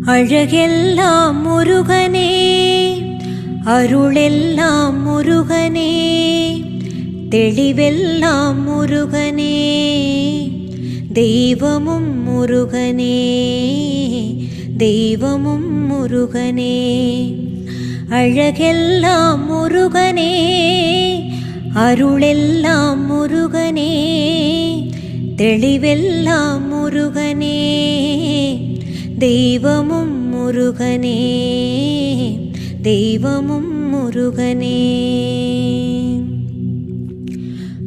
அழகெல்லாம் முருகனே, அருளெல்லாம் முருகனே, தெளிவெல்லாம் முருகனே, தெய்வமும் முருகனே, தெய்வமும் முருகனே. அழகெல்லாம் முருகனே, அருளெல்லாம் முருகனே, தெளிவெல்லாம் முருகனே, தெய்வமும் முருகனே, தெய்வமும் முருகனே.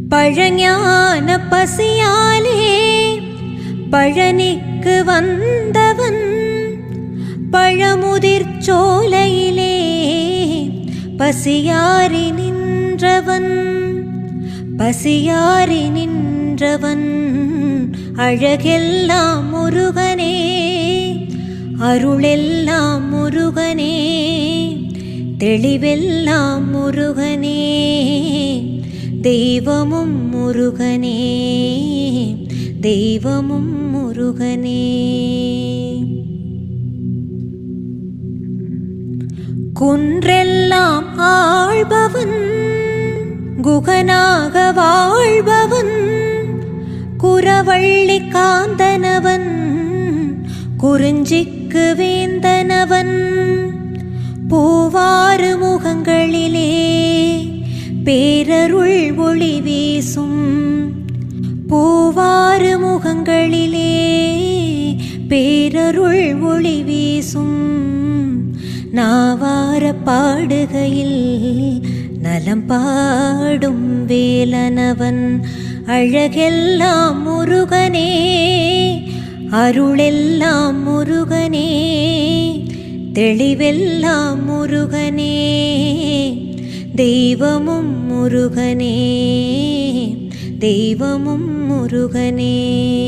பழஞான பசியாலே பழனிக்கு வந்தவன், பழமுதிர் சோலையிலே பசியாரி நின்றவன், பசியாரி நின்றவன். அழகெல்லாம் முருகனே, அருளெல்லாம் முருகனே, தெளிவெல்லாம் முருகனே, தெய்வமும் முருகனே, தெய்வமும் முருகனே. குன்றெல்லாம் ஆள்பவன், குகனாக வாழ்பவன், குரவள்ளி காந்தனவன், குறிஞ்சிக்கு வேந்தனவன். பூவாறு முகங்களிலே பேரருள் ஒளி வீசும், பூவாறு முகங்களிலே பேரருள் ஒளி வீசும். நாவார பாடுகையில் நலம் பாடும் வேலனவன். அழகெல்லாம் முருகனே, அருளெல்லாம் முருகனே, தெளிவெல்லாம் முருகனே, தெய்வமும் முருகனே, தெய்வமும் முருகனே.